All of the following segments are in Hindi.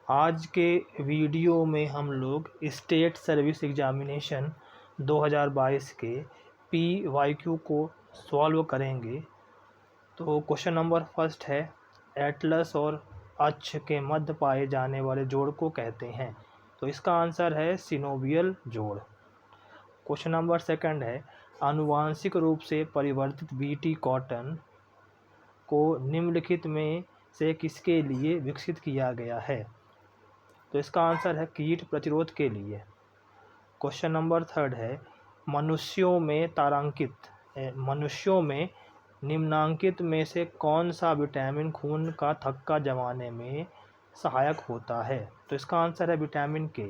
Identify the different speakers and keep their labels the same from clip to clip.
Speaker 1: आज के वीडियो में हम लोग स्टेट सर्विस एग्जामिनेशन 2022 के PYQ को सॉल्व करेंगे। तो क्वेश्चन नंबर फर्स्ट है, एटलस और अक्ष के मध्य पाए जाने वाले जोड़ को कहते हैं। तो इसका आंसर है सिनोवियल जोड़। क्वेश्चन नंबर सेकंड है, आनुवांशिक रूप से परिवर्तित बीटी कॉटन को निम्नलिखित में से किसके लिए विकसित किया गया है? तो इसका आंसर है कीट प्रतिरोध के लिए। क्वेश्चन नंबर थर्ड है, मनुष्यों में निम्नांकित में से कौन सा विटामिन खून का थक्का जमाने में सहायक होता है? तो इसका आंसर है विटामिन के।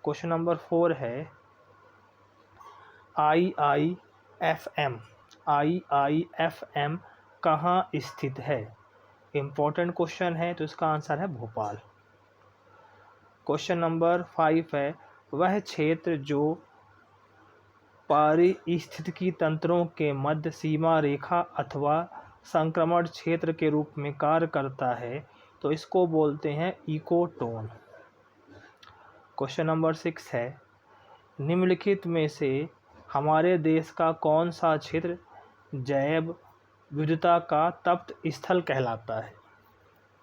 Speaker 1: क्वेश्चन नंबर फोर है, IIFM कहाँ स्थित है? इम्पोर्टेंट क्वेश्चन है, तो इसका आंसर है भोपाल। क्वेश्चन नंबर 5 है, वह क्षेत्र जो पारिस्थितिकी तंत्रों के मध्य सीमा रेखा अथवा संक्रमण क्षेत्र के रूप में कार्य करता है, तो इसको बोलते हैं इकोटोन। क्वेश्चन नंबर 6 है, निम्नलिखित में से हमारे देश का कौन सा क्षेत्र जैव विविधता का तप्त स्थल कहलाता है?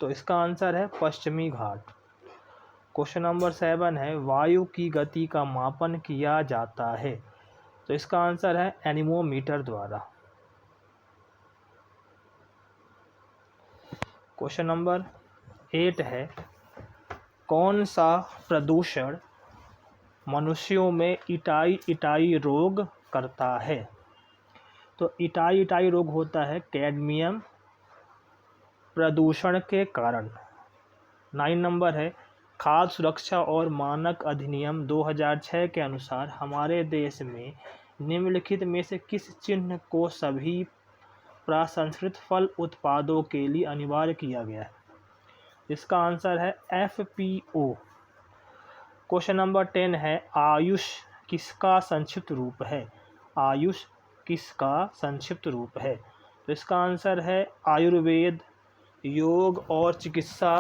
Speaker 1: तो इसका आंसर है पश्चिमी घाट। क्वेश्चन नंबर 7 है, वायु की गति का मापन किया जाता है? तो इसका आंसर है एनीमोमीटर द्वारा। क्वेश्चन नंबर 8 है, कौन सा प्रदूषण मनुष्यों में इटाई रोग करता है? तो इटाई रोग होता है कैडमियम प्रदूषण के कारण। 9 नंबर है, खाद्य सुरक्षा और मानक अधिनियम 2006 के अनुसार हमारे देश में निम्नलिखित में से किस चिन्ह को सभी प्रसंस्कृत फल उत्पादों के लिए अनिवार्य किया गया है? इसका आंसर है FPO। क्वेश्चन नंबर 10 है, आयुष किसका संक्षिप्त रूप है? आयुष किसका संक्षिप्त रूप है? तो इसका आंसर है आयुर्वेद, योग और चिकित्सा,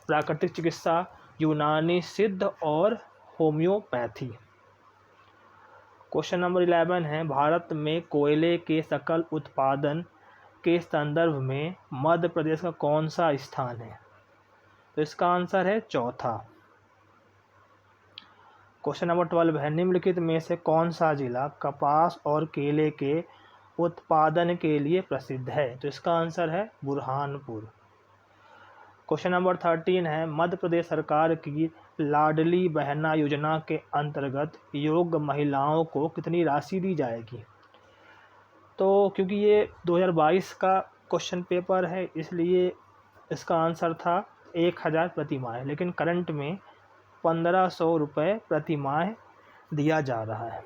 Speaker 1: प्राकृतिक चिकित्सा, यूनानी सिद्ध और होम्योपैथी। क्वेश्चन नंबर 11 है, भारत में कोयले के सकल उत्पादन के संदर्भ में मध्य प्रदेश का कौन सा स्थान है? तो इसका आंसर है चौथा। क्वेश्चन नंबर 12 है, निम्नलिखित में से कौन सा जिला कपास और केले के उत्पादन के लिए प्रसिद्ध है? तो इसका आंसर है बुरहानपुर। क्वेश्चन नंबर 13 है, मध्य प्रदेश सरकार की लाडली बहना योजना के अंतर्गत योग्य महिलाओं को कितनी राशि दी जाएगी? तो क्योंकि ये 2022 का क्वेश्चन पेपर है, इसलिए इसका आंसर था 1000 प्रति माह, लेकिन करंट में 1500 रुपये प्रति माह दिया जा रहा है।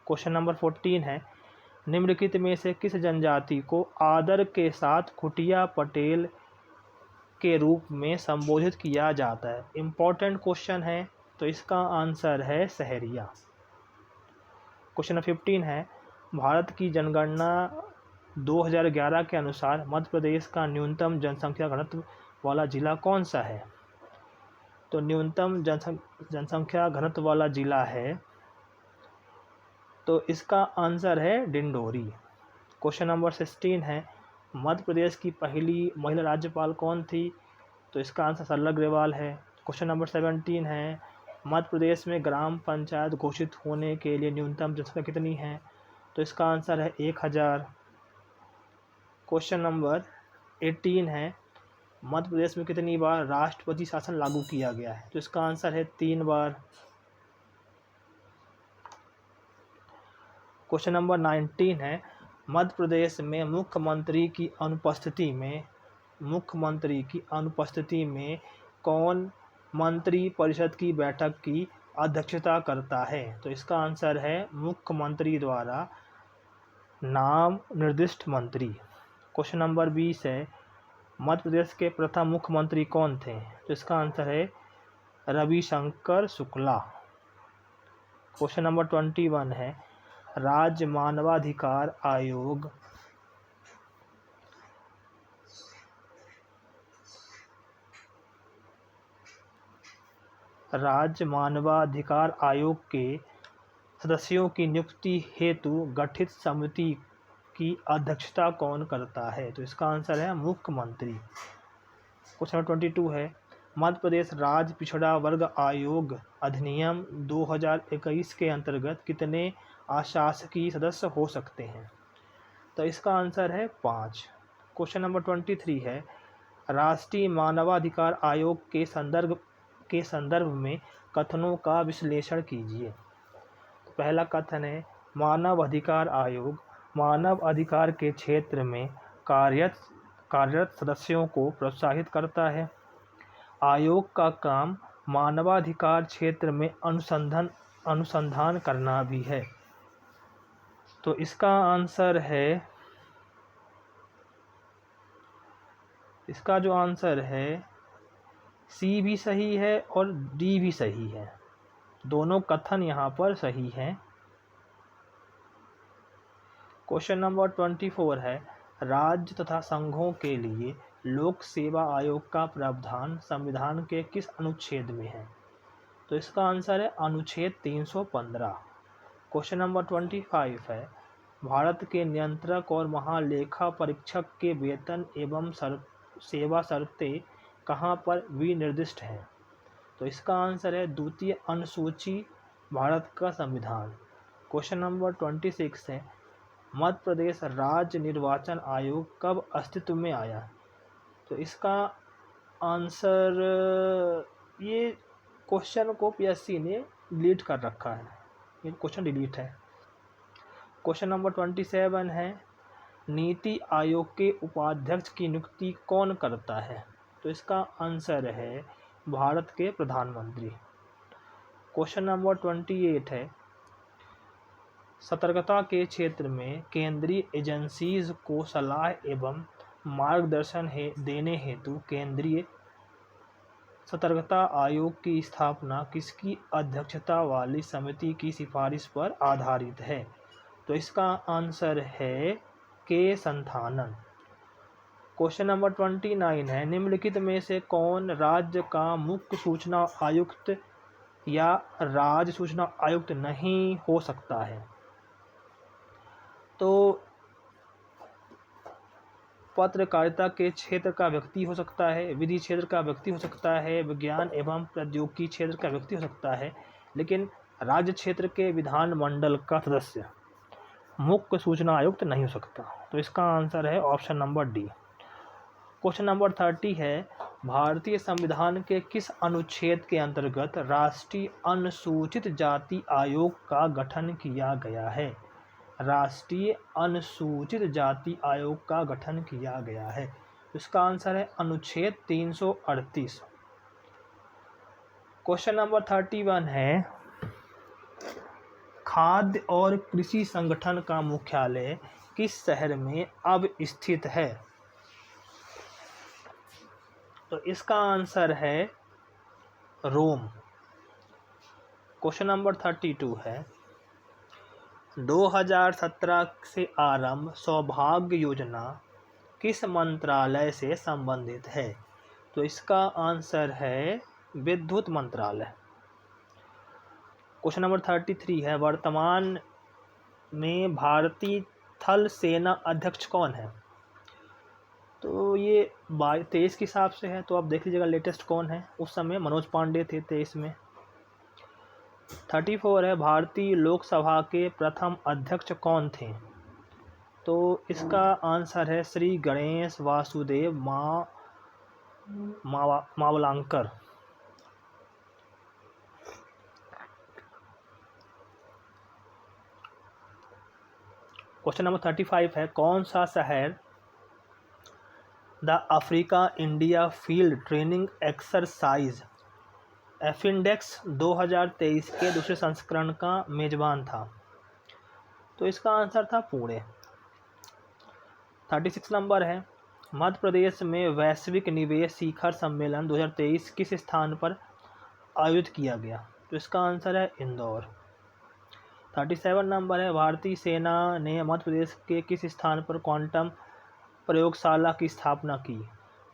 Speaker 1: क्वेश्चन नंबर 14 है, निम्नलिखित में से किस जनजाति को आदर के साथ खुटिया पटेल के रूप में संबोधित किया जाता है? इम्पोर्टेंट क्वेश्चन है, तो इसका आंसर है सहरिया। क्वेश्चन नंबर 15 है, भारत की जनगणना 2011 के अनुसार मध्य प्रदेश का न्यूनतम जनसंख्या घनत्व वाला जिला कौन सा है? तो न्यूनतम जनसंख्या घनत्व वाला जिला है, तो इसका आंसर है डिंडोरी। क्वेश्चन नंबर 16 है, मध्य प्रदेश की पहली महिला राज्यपाल कौन थी? तो इसका आंसर सरला अग्रवाल है। क्वेश्चन नंबर 17 है, मध्य प्रदेश में ग्राम पंचायत घोषित होने के लिए न्यूनतम जनसंख्या कितनी है? तो इसका आंसर है 1000। क्वेश्चन नंबर 18 है, मध्य प्रदेश में कितनी बार राष्ट्रपति शासन लागू किया गया है? तो इसका आंसर है 3 बार। क्वेश्चन नंबर 19 है, मध्य प्रदेश में मुख्यमंत्री की अनुपस्थिति में कौन मंत्री परिषद की बैठक की अध्यक्षता करता है? तो इसका आंसर है मुख्यमंत्री द्वारा नाम निर्दिष्ट मंत्री। क्वेश्चन नंबर 20 है, मध्य प्रदेश के प्रथम मुख्यमंत्री कौन थे? तो इसका आंसर है रविशंकर शुक्ला। क्वेश्चन नंबर 21 है, राज्य मानवाधिकार आयोग राज्य मानवाधिकार आयोग के सदस्यों की नियुक्ति हेतु गठित समिति की अध्यक्षता कौन करता है? तो इसका आंसर है मुख्यमंत्री। क्वेश्चन नंबर 22 है, मध्य प्रदेश राज्य पिछड़ा वर्ग आयोग अधिनियम 2021 के अंतर्गत कितने अशासकीय सदस्य हो सकते हैं? तो इसका आंसर है 5। क्वेश्चन नंबर 23 है, राष्ट्रीय मानवाधिकार आयोग के संदर्भ में कथनों का विश्लेषण कीजिए। तो पहला कथन है, मानव अधिकार आयोग मानव अधिकार के क्षेत्र में कार्यरत सदस्यों को प्रोत्साहित करता है। आयोग का काम मानवाधिकार क्षेत्र में अनुसंधान करना भी है। तो इसका आंसर है, इसका जो आंसर है सी भी सही है और डी भी सही है, दोनों कथन यहाँ पर सही हैं। क्वेश्चन नंबर 24 है, राज्य तथा संघों के लिए लोक सेवा आयोग का प्रावधान संविधान के किस अनुच्छेद में है? तो इसका आंसर है अनुच्छेद 315। क्वेश्चन नंबर 25 है, भारत के नियंत्रक और महालेखा परीक्षक के वेतन एवं सेवा शर्तें कहाँ पर विनिर्दिष्ट हैं? तो इसका आंसर है द्वितीय अनुसूची भारत का संविधान। क्वेश्चन नंबर 26 है, मध्य प्रदेश राज्य निर्वाचन आयोग कब अस्तित्व में आया? तो इसका आंसर, ये क्वेश्चन को पीएससी ने डिलीट कर रखा है, ये क्वेश्चन डिलीट है। क्वेश्चन नंबर 27 है, नीति आयोग के उपाध्यक्ष की नियुक्ति कौन करता है? तो इसका आंसर है भारत के प्रधानमंत्री। क्वेश्चन नंबर 28 है, सतर्कता के क्षेत्र में केंद्रीय एजेंसीज को सलाह एवं मार्गदर्शन देने हेतु केंद्रीय सतर्कता आयोग की स्थापना किसकी अध्यक्षता वाली समिति की सिफारिश पर आधारित है? तो इसका आंसर है के संथानन। क्वेश्चन नंबर 29 है, निम्नलिखित में से कौन राज्य का मुख्य सूचना आयुक्त या राज्य सूचना आयुक्त नहीं हो सकता है? तो पत्रकारिता के क्षेत्र का व्यक्ति हो सकता है, विधि क्षेत्र का व्यक्ति हो सकता है, विज्ञान एवं प्रौद्योगिकी क्षेत्र का व्यक्ति हो सकता है, लेकिन राज्य क्षेत्र के विधानमंडल का सदस्य मुख्य सूचना आयुक्त नहीं हो सकता। तो इसका आंसर है option number D. Question number 30 है, भारतीय संविधान के किस अनुच्छेद के अंतर्गत राष्ट्रीय अनुसूचित जाति आयोग का गठन किया गया है? राष्ट्रीय अनुसूचित जाति आयोग का गठन किया गया है। इसका आंसर है अनुच्छेद 338। क्वेश्चन नंबर 31 है, खाद्य और कृषि संगठन का मुख्यालय किस शहर में अब स्थित है? तो इसका आंसर है रोम। क्वेश्चन नंबर 32 है, 2017 से आरंभ सौभाग्य योजना किस मंत्रालय से संबंधित है? तो इसका आंसर है विद्युत मंत्रालय। क्वेश्चन नंबर 33 है, वर्तमान में भारतीय थल सेना अध्यक्ष कौन है? तो ये 23 के हिसाब से है, तो आप देख लीजिएगा लेटेस्ट कौन है। उस समय मनोज पांडे थे 23 में। 34 है, भारतीय लोकसभा के प्रथम अध्यक्ष कौन थे? तो इसका आंसर है श्री गणेश वासुदेव मावलांकर। क्वेश्चन नंबर 35 है, कौन सा शहर the Africa India field training exercise AFINDEX 2023 के दूसरे संस्करण का मेजबान था? तो इसका आंसर था पुणे। 36 नंबर है, मध्य प्रदेश में वैश्विक निवेश शिखर सम्मेलन 2023 किस स्थान पर आयोजित किया गया? तो इसका आंसर है इंदौर। 37 नंबर है, भारतीय सेना ने मध्य प्रदेश के किस स्थान पर क्वांटम प्रयोगशाला की स्थापना की?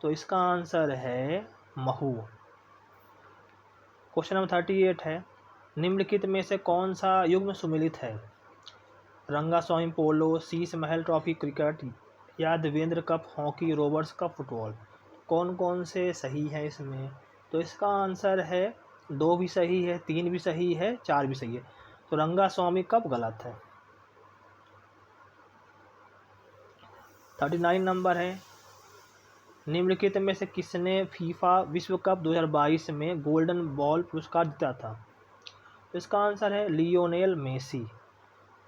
Speaker 1: तो इसका आंसर है महू। क्वेश्चन नंबर 38 है, निम्नलिखित में से कौन सा युग्म सुमेलित है? रंगास्वामी पोलो, शीश महल ट्रॉफी क्रिकेट या Devendra cup hockey, Roberts cup football. कौन कौन से सही है इसमें? तो इसका आंसर है 2 भी सही है, 3 भी सही है, 4 भी सही है। तो रंगास्वामी कप गलत है। 39 नंबर है, निम्नलिखित में से किसने फीफा विश्व कप 2022 में गोल्डन बॉल पुरस्कार जीता था? तो इसका आंसर है लियोनेल मेसी।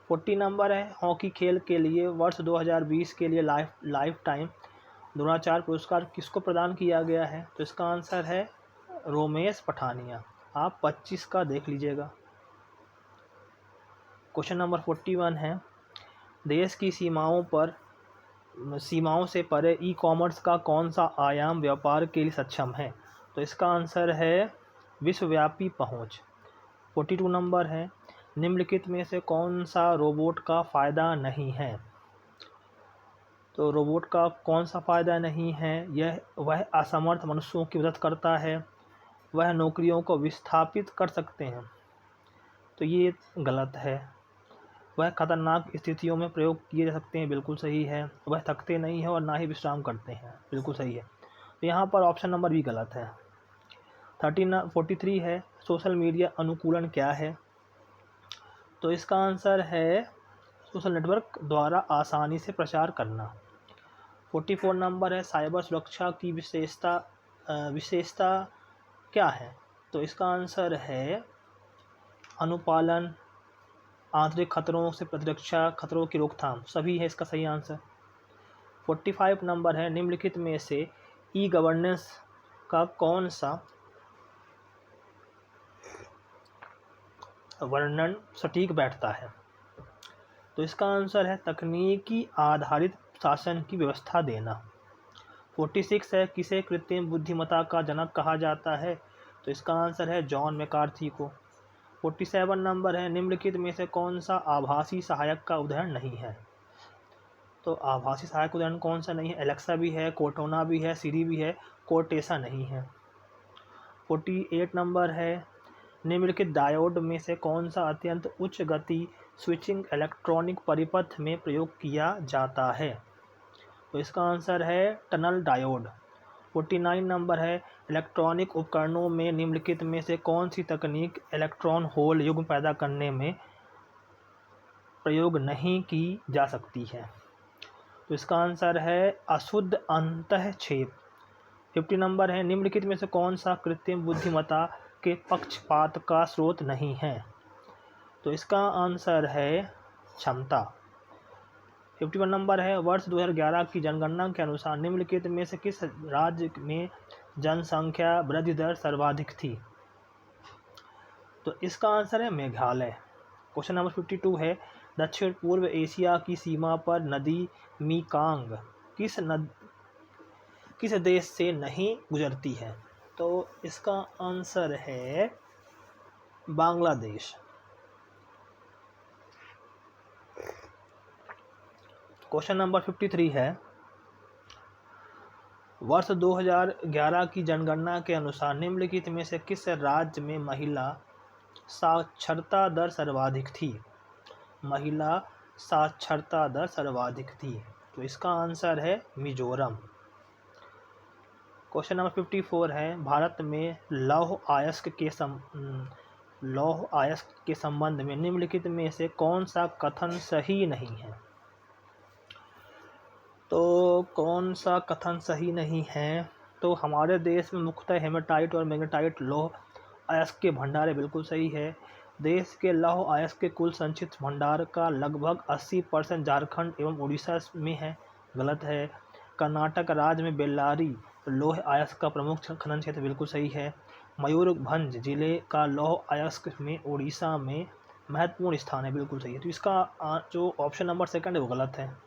Speaker 1: 40 नंबर है, हॉकी खेल के लिए वर्ष 2020 के लिए लाइफ टाइम द्रोणाचार्य पुरस्कार किसको प्रदान किया गया है? तो इसका आंसर है रोमेश पठानिया। आप 25 का देख लीजिएगा। क्वेश्चन नंबर 41 है, देश की सीमाओं से परे ई कॉमर्स का कौन सा आयाम व्यापार के लिए सक्षम है? तो इसका आंसर है विश्वव्यापी पहुंच। 42 नंबर है, निम्नलिखित में से कौन सा रोबोट का फ़ायदा नहीं है? तो रोबोट का कौन सा फ़ायदा नहीं है? वह असमर्थ मनुष्यों की मदद करता है, वह नौकरियों को विस्थापित कर सकते हैं। तो ये गलत है। वह खतरनाक स्थितियों में प्रयोग किए जा सकते हैं, बिल्कुल सही है। वह थकते नहीं हैं और ना ही विश्राम करते हैं, बिल्कुल सही है। तो यहाँ पर ऑप्शन नंबर भी गलत है। 43 है, सोशल मीडिया अनुकूलन क्या है? तो इसका आंसर है सोशल नेटवर्क द्वारा आसानी से प्रचार करना। 44 नंबर है, साइबर सुरक्षा की विशेषता क्या है? तो इसका आंसर है अनुपालन, आंतरिक खतरों से प्रतिरक्षा, खतरों की रोकथाम, सभी है इसका सही आंसर। 45 नंबर है, निम्नलिखित में से ई गवर्नेंस का कौन सा वर्णन सटीक बैठता है? तो इसका आंसर है तकनीकी आधारित शासन की व्यवस्था देना। 46 है, किसे कृत्रिम बुद्धिमत्ता का जनक कहा जाता है? तो इसका आंसर है जॉन मैकार्थी को। 47 नंबर है, निम्नलिखित में से कौन सा आभासी सहायक का उदाहरण नहीं है? तो आभासी सहायक उदाहरण कौन सा नहीं है? एलेक्सा भी है, कोर्टाना भी है, सिरी भी है, कोर्टेसा नहीं है। 48 नंबर है, निम्नलिखित डायोड में से कौन सा अत्यंत उच्च गति स्विचिंग इलेक्ट्रॉनिक परिपथ में प्रयोग किया जाता है? तो इसका आंसर है टनल डायोड। 49 नंबर है, इलेक्ट्रॉनिक उपकरणों में निम्नलिखित में से कौन सी तकनीक इलेक्ट्रॉन होल युग्म पैदा करने में प्रयोग नहीं की जा सकती है? तो इसका आंसर है अशुद्ध अंतःक्षेप। 50 नंबर है, निम्नलिखित में से कौन सा कृत्रिम बुद्धिमत्ता के पक्षपात का स्रोत नहीं है? तो इसका आंसर है क्षमता। 51 नंबर है, वर्ष 2011 की जनगणना के अनुसार निम्नलिखित में से किस राज्य में जनसंख्या वृद्धि दर सर्वाधिक थी? तो इसका आंसर है मेघालय। क्वेश्चन नंबर 52 है, दक्षिण पूर्व एशिया की सीमा पर नदी मीकांग किस देश से नहीं गुजरती है? तो इसका आंसर है बांग्लादेश। क्वेश्चन नंबर 53 है, वर्ष 2011 की जनगणना के अनुसार निम्नलिखित में से किस राज्य में महिला साक्षरता दर सर्वाधिक थी? महिला साक्षरता दर सर्वाधिक थी। तो इसका आंसर है मिजोरम। क्वेश्चन नंबर 54 है, भारत में लौह अयस्क के संबंध में निम्नलिखित में से कौन सा कथन सही नहीं है? तो कौन सा कथन सही नहीं है? तो हमारे देश में मुख्यतः हेमेटाइट और मैग्नेटाइट लौह अयस्क के भंडार है, बिल्कुल सही है। देश के लौह अयस्क के कुल संचित भंडार का लगभग 80% झारखंड एवं उड़ीसा में है, गलत है। कर्नाटक राज्य में बेल्लारी लौह अयस्क का प्रमुख खनन क्षेत्र, बिल्कुल सही है। मयूरभंज जिले का लौह अयस्क में उड़ीसा में महत्वपूर्ण स्थान है, बिल्कुल सही है। तो इसका जो ऑप्शन नंबर सेकंड है वो गलत है।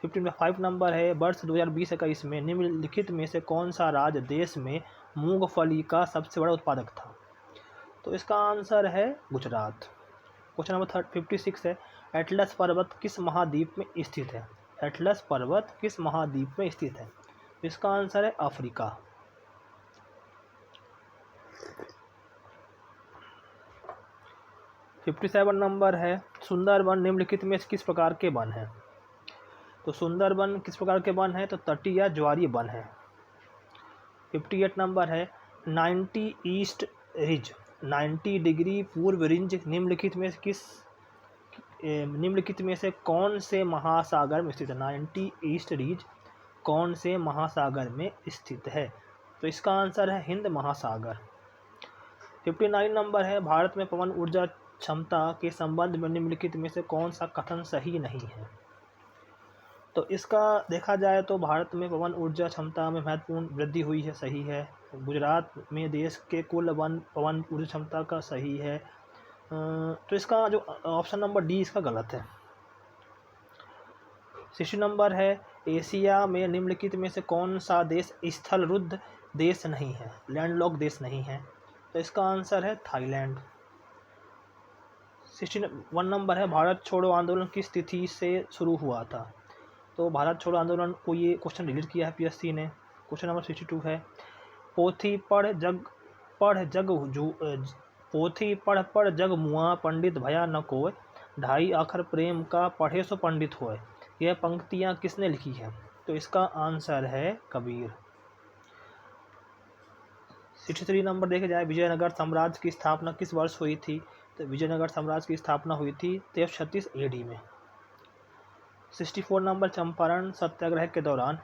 Speaker 1: 55 नंबर है, वर्ष 2020-21 में निम्नलिखित में से कौन सा राज्य देश में मूंगफली का सबसे बड़ा उत्पादक था? तो इसका आंसर है गुजरात। क्वेश्चन नंबर 56 है, एटलस पर्वत किस महाद्वीप में स्थित है? एटलस पर्वत किस महाद्वीप में स्थित है? इसका आंसर है अफ्रीका। 57 नंबर है, सुंदरबन निम्नलिखित में किस प्रकार के वन हैं? तो सुंदरबन किस प्रकार के वन है? तो तटीय या ज्वारीय वन है। 58 नंबर है, 90 ईस्ट रिज 90 डिग्री पूर्व रिंज निम्नलिखित में से कौन से महासागर में स्थित है? 90 ईस्ट रिज कौन से महासागर में स्थित है? तो इसका आंसर है हिंद महासागर। 59 नंबर है, भारत में पवन ऊर्जा क्षमता के संबंध में निम्नलिखित में से कौन सा कथन सही नहीं है? तो इसका देखा जाए तो भारत में पवन ऊर्जा क्षमता में महत्वपूर्ण वृद्धि हुई है, सही है। गुजरात में देश के कुल पवन ऊर्जा क्षमता का सही है। तो इसका जो ऑप्शन नंबर डी इसका गलत है। 60 नंबर है, एशिया में निम्नलिखित में से कौन सा देश स्थलरुद्ध देश नहीं है, लैंडलॉक देश नहीं है? तो इसका आंसर है थाईलैंड। 61 नंबर है, भारत छोड़ो आंदोलन किस तिथि से शुरू हुआ था? तो भारत छोड़ो आंदोलन को ये क्वेश्चन डिलीट किया है पीएससी ने। क्वेश्चन नंबर 62 है, पोथी पढ़ पढ़ जग मुआ पंडित भया न कोय, ढाई आखर प्रेम का पढ़े सो पंडित होय। यह पंक्तियां किसने लिखी है? तो इसका आंसर है कबीर। 63 नंबर देखे जाए, विजयनगर साम्राज्य की स्थापना किस वर्ष हुई थी? तो विजयनगर साम्राज्य की स्थापना हुई थी 1336 AD में। 64 नंबर, चंपारण सत्याग्रह के दौरान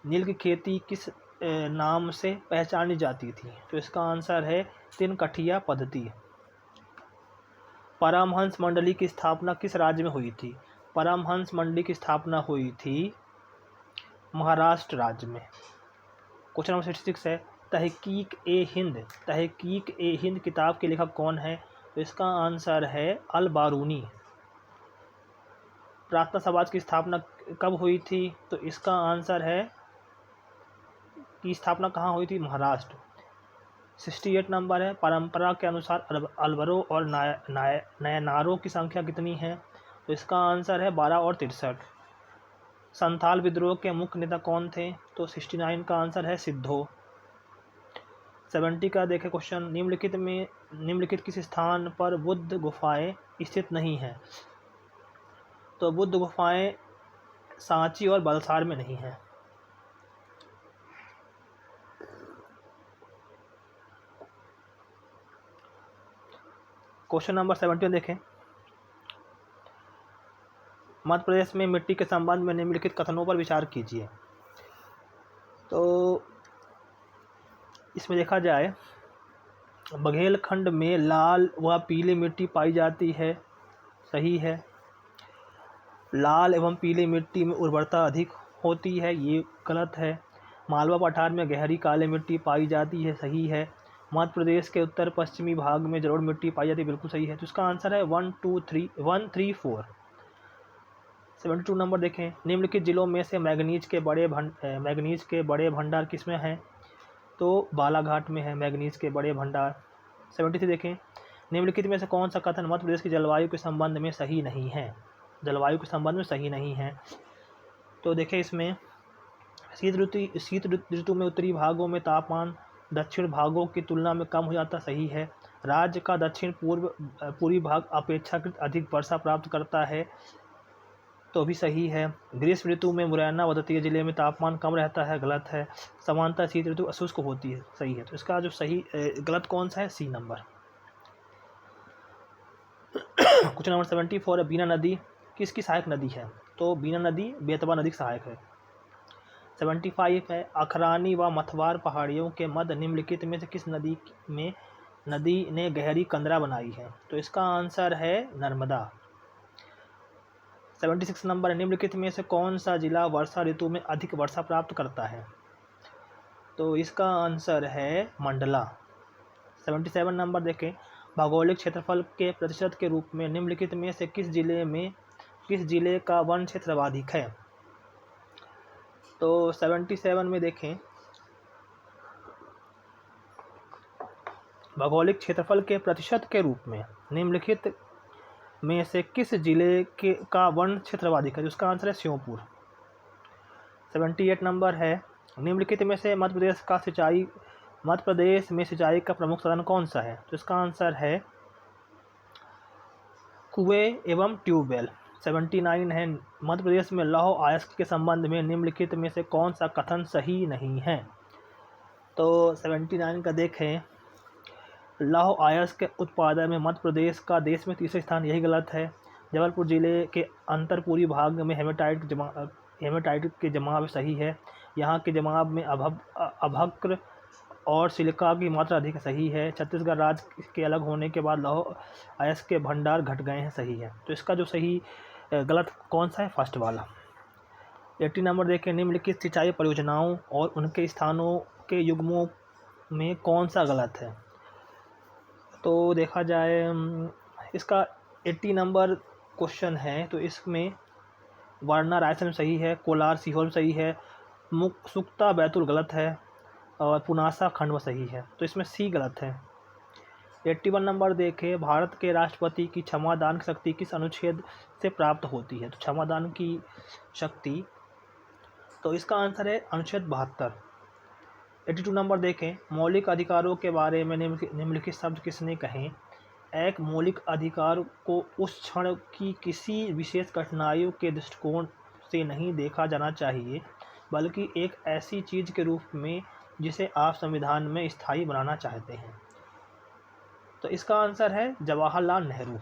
Speaker 1: नील की खेती किस नाम से पहचानी जाती थी? तो इसका आंसर है तिनकठिया पद्धति। परमहंस मंडली की स्थापना किस राज्य में हुई थी? परमहंस मंडली की स्थापना हुई थी महाराष्ट्र राज्य में। क्वेश्चन नंबर 66 है, तहकीक ए हिंद किताब के लेखक कौन है? तो इसका आंसर है अल बारूनी। प्रार्थना समाज की स्थापना कब हुई थी? तो इसका आंसर है कि स्थापना कहाँ हुई थी? महाराष्ट्र। 68 नंबर है, परंपरा के अनुसार अलवरों और नयनारों की संख्या कितनी है? तो इसका आंसर है 12 और 63। संथाल विद्रोह के मुख्य नेता कौन थे? तो 69 का आंसर है सिद्धो। 70 का देखें क्वेश्चन, निम्नलिखित किस स्थान पर बुद्ध गुफाएं स्थित नहीं हैं? तो बुद्ध गुफाएं सांची और बलसार में नहीं है। क्वेश्चन नंबर 71 देखें, मध्य प्रदेश में मिट्टी के संबंध में निम्नलिखित कथनों पर विचार कीजिए। तो इसमें देखा जाए, बघेलखंड में लाल व पीली मिट्टी पाई जाती है, सही है। लाल एवं पीली मिट्टी में उर्वरता अधिक होती है, ये गलत है। मालवा पठार में गहरी काली मिट्टी पाई जाती है, सही है। मध्य प्रदेश के उत्तर पश्चिमी भाग में जलोढ़ मिट्टी पाई जाती है, बिल्कुल सही है। तो इसका आंसर है 1, 2, 3, 1, 3, 4। 72 नंबर देखें, निम्नलिखित जिलों में से मैग्नीज के बड़े भंडार किसमें हैं? तो बालाघाट में है मैग्नीज के बड़े भंडार। 73 देखें, निम्नलिखित में से कौन सा कथन मध्य प्रदेश की जलवायु के संबंध में सही नहीं है? जलवायु के संबंध में सही नहीं है। तो देखें, इसमें शीत ऋतु में उत्तरी भागों में तापमान दक्षिण भागों की तुलना में कम हो जाता, सही है। राज्य का दक्षिण पूर्वी भाग अपेक्षाकृत अधिक वर्षा प्राप्त करता है, तो भी सही है। ग्रीष्म ऋतु में मुरैना व दतिया जिले में तापमान कम रहता है, गलत है। समानता शीत ऋतु अशुष्क होती है, सही है। तो इसका जो सही गलत कौन सा है? सी नंबर। क्वेश्चन नंबर 74 है, बीना नदी किसकी सहायक नदी है? तो बीना नदी बेतवा नदी की सहायक है। 75 है, अखरानी व मथवार पहाड़ियों के मध्य निम्नलिखित में से किस नदी ने गहरी कंदरा बनाई है? तो इसका आंसर है नर्मदा। 76 नंबर है, निम्नलिखित में से कौन सा जिला वर्षा ऋतु में अधिक वर्षा प्राप्त करता है? तो इसका आंसर है मंडला। 77 नंबर देखें, भौगोलिक क्षेत्रफल के प्रतिशत के रूप में निम्नलिखित में से किस जिले का वन क्षेत्र सर्वाधिक है? तो 77 में देखें, भौगोलिक क्षेत्रफल के प्रतिशत के रूप में निम्नलिखित में से किस जिले का वन क्षेत्र सर्वाधिक है? जिसका आंसर है श्योपुर। 78 नंबर है, निम्नलिखित में से मध्य प्रदेश में सिंचाई का प्रमुख साधन कौन सा है? तो इसका आंसर है कुएं एवं ट्यूबवेल। 79 है, मध्य प्रदेश में लौह अयस्क के संबंध में निम्नलिखित में से कौन सा कथन सही नहीं है। तो 79 का देखें, लौह अयस्क के उत्पादन में मध्य प्रदेश का देश में तीसरा स्थान, यही गलत है। जबलपुर जिले के अंतरपुरी भाग में हेमेटाइट के जमाव सही है। यहाँ के जमाव में अभक्र और सिलिका की मात्रा अधिक सही है। छत्तीसगढ़ राज्य के अलग होने के बाद लौह अयस्क के भंडार घट गए हैं, सही है। तो इसका जो सही गलत कौन सा है, फर्स्ट वाला। 80 नंबर देखें, निम्नलिखित सिंचाई परियोजनाओं और उनके स्थानों के युग्मों में कौन सा गलत है। तो देखा जाए इसका 80 नंबर क्वेश्चन है, तो इसमें वारणा रायसेन सही है, कोलार सीहोर सही है, सुक्ता बैतूल गलत है और पुनासा खंडवा सही है। तो इसमें सी गलत है। 81 नंबर देखें, भारत के राष्ट्रपति की क्षमादान शक्ति किस अनुच्छेद से प्राप्त होती है। तो क्षमादान की शक्ति, तो इसका आंसर है अनुच्छेद 72। 82 नंबर देखें, मौलिक अधिकारों के बारे में निम्नलिखित शब्द किसने कहे। एक मौलिक अधिकार को उस क्षण की किसी विशेष कठिनाइयों के दृष्टिकोण से नहीं देखा जाना चाहिए, बल्कि एक ऐसी चीज़ के रूप में जिसे आप संविधान में स्थायी बनाना चाहते हैं। तो इसका आंसर है जवाहरलाल नेहरू।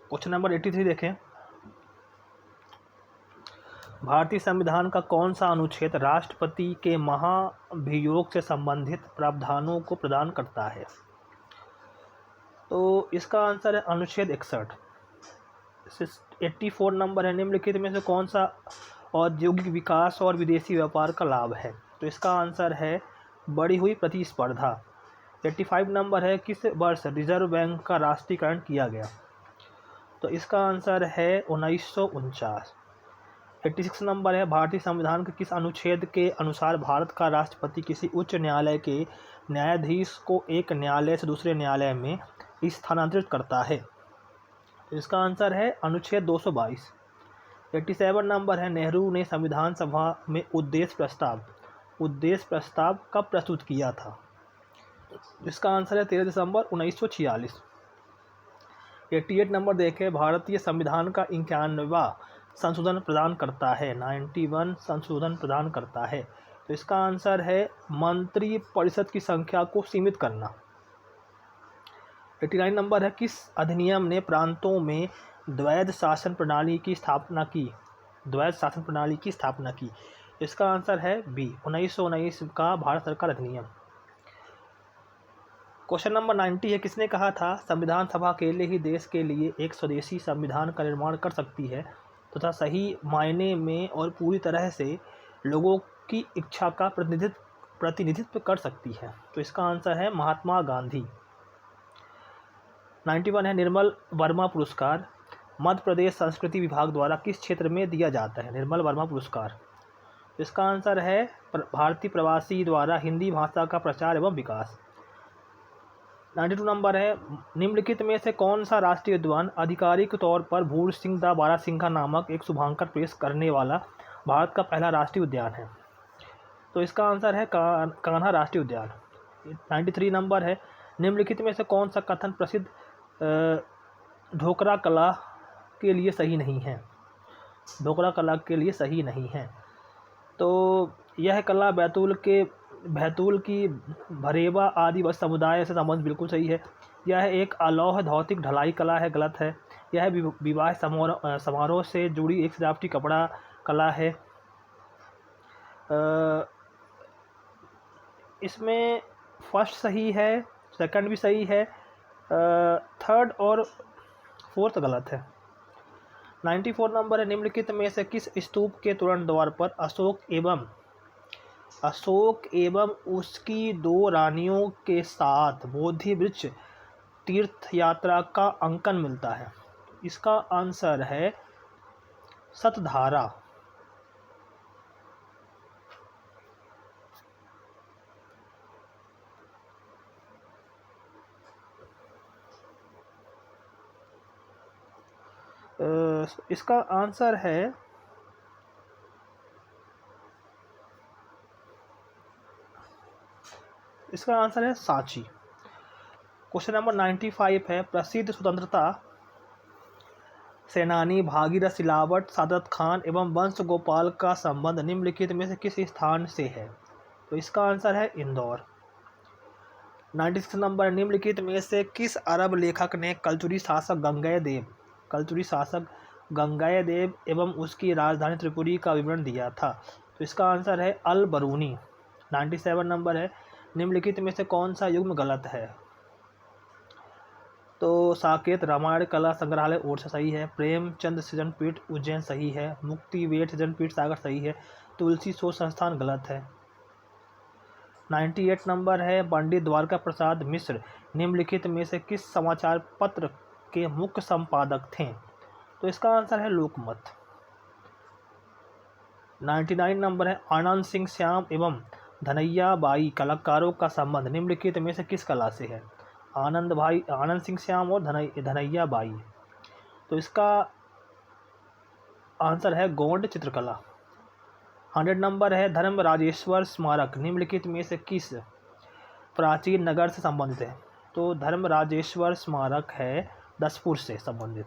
Speaker 1: क्वेश्चन नंबर 83 देखें, भारतीय संविधान का कौन सा अनुच्छेद राष्ट्रपति के महाभियोग से संबंधित प्रावधानों को प्रदान करता है। तो इसका आंसर है अनुच्छेद 61। 84 नंबर है, निम्नलिखित में से कौन सा औद्योगिक विकास और विदेशी व्यापार का लाभ है। तो इसका आंसर है बढ़ी हुई प्रतिस्पर्धा। 85 नंबर है, किस वर्ष रिजर्व बैंक का राष्ट्रीयकरण किया गया। तो इसका आंसर है 1949। 86 नंबर है, भारतीय संविधान के किस अनुच्छेद के अनुसार भारत का राष्ट्रपति किसी उच्च न्यायालय के न्यायाधीश को एक न्यायालय से दूसरे न्यायालय में स्थानांतरित करता है। तो इसका आंसर है अनुच्छेद 222। 87 नंबर है, नेहरू ने संविधान सभा में उद्देश्य प्रस्ताव कब प्रस्तुत किया था। इसका आंसर है 13 दिसंबर 1946। 88 नंबर देखें, भारतीय संविधान का 91वां संशोधन प्रदान करता है, 91 संशोधन प्रदान करता है। तो इसका आंसर है मंत्री परिषद की संख्या को सीमित करना। 89 नंबर है, किस अधिनियम ने प्रांतों में द्वैध शासन प्रणाली की स्थापना की। इसका आंसर है बी, 1919 का भारत सरकार अधिनियम। क्वेश्चन नंबर 90 है, किसने कहा था संविधान सभा अकेले ही देश के लिए एक स्वदेशी संविधान का निर्माण कर सकती है तथा सही मायने में और पूरी तरह से लोगों की इच्छा का प्रतिनिधित्व कर सकती है। तो इसका आंसर है महात्मा गांधी। 91 है, निर्मल वर्मा पुरस्कार मध्य प्रदेश संस्कृति विभाग द्वारा किस क्षेत्र में दिया जाता है। निर्मल वर्मा पुरस्कार, इसका आंसर है भारतीय प्रवासी द्वारा हिंदी भाषा का प्रचार एवं विकास। 92 नंबर है, निम्नलिखित में से कौन सा राष्ट्रीय उद्यान आधिकारिक तौर पर भूर सिंह दा बारासिंघा नामक एक शुभांकर पेश करने वाला भारत का पहला राष्ट्रीय उद्यान है। तो इसका आंसर है कान्हा राष्ट्रीय उद्यान। 93 नंबर है, निम्नलिखित में से कौन सा कथन प्रसिद्ध ढोकरा कला के लिए सही नहीं है। ढोकरा कला के लिए सही नहीं है। तो यह कला बैतूल की भरेवा आदिवासी समुदाय से संबंध, बिल्कुल सही है। यह एक अलौह धौतिक ढलाई कला है, गलत है। यह विवाह समारोह से जुड़ी एक सजावटी कपड़ा कला है। इसमें फर्स्ट सही है, सेकंड भी सही है, थर्ड और फोर्थ गलत है। 94 नंबर है, निम्नलिखित में से किस स्तूप के तुरंत द्वार पर अशोक एवं उसकी 2 रानियों के साथ बोधि वृक्ष तीर्थ यात्रा का अंकन मिलता है। इसका आंसर है सतधारा। इसका आंसर है इसका आंसर है सांची। क्वेश्चन नंबर 95 है, प्रसिद्ध स्वतंत्रता सेनानी भागीरथ सिलावट, सादत खान एवं वंश गोपाल का संबंध निम्नलिखित में से किस स्थान से है? तो इसका आंसर है इंदौर। 96 नंबर, निम्नलिखित में से किस अरब लेखक ने कलचुरी शासक गंगेयदेव एवं उसकी राजधानी त्रिपुरी का विवरण दिया था? तो इसका आंसर है अल बरूनी। 97 नंबर है, निम्नलिखित में से कौन सा युग्म गलत है? तो साकेत रामायण कला संग्रहालय ओरछा सही है, प्रेमचंद सृजनपीठ उज्जैन सही है, मुक्ति वेठ सृजनपीठ सागर सही है, तुलसी शोध संस्थान गलत है। 98 नंबर है, पंडित द्वारका प्रसाद मिश्र निम्नलिखित में से किस समाचार पत्र के मुख्य संपादक थे? तो इसका आंसर है लोकमत। 99 नंबर है, आनंद सिंह श्याम एवं धनैया बाई कलाकारों का संबंध निम्नलिखित में से किस कला से है? आनंद सिंह श्याम और धनैया बाई। तो इसका आंसर है गोंड चित्रकला। 100 नंबर है, धर्मराजेश्वर स्मारक निम्नलिखित में से किस प्राचीन नगर से संबंधित है? तो धर्मराजेश्वर स्मारक है दसपुर से संबंधित।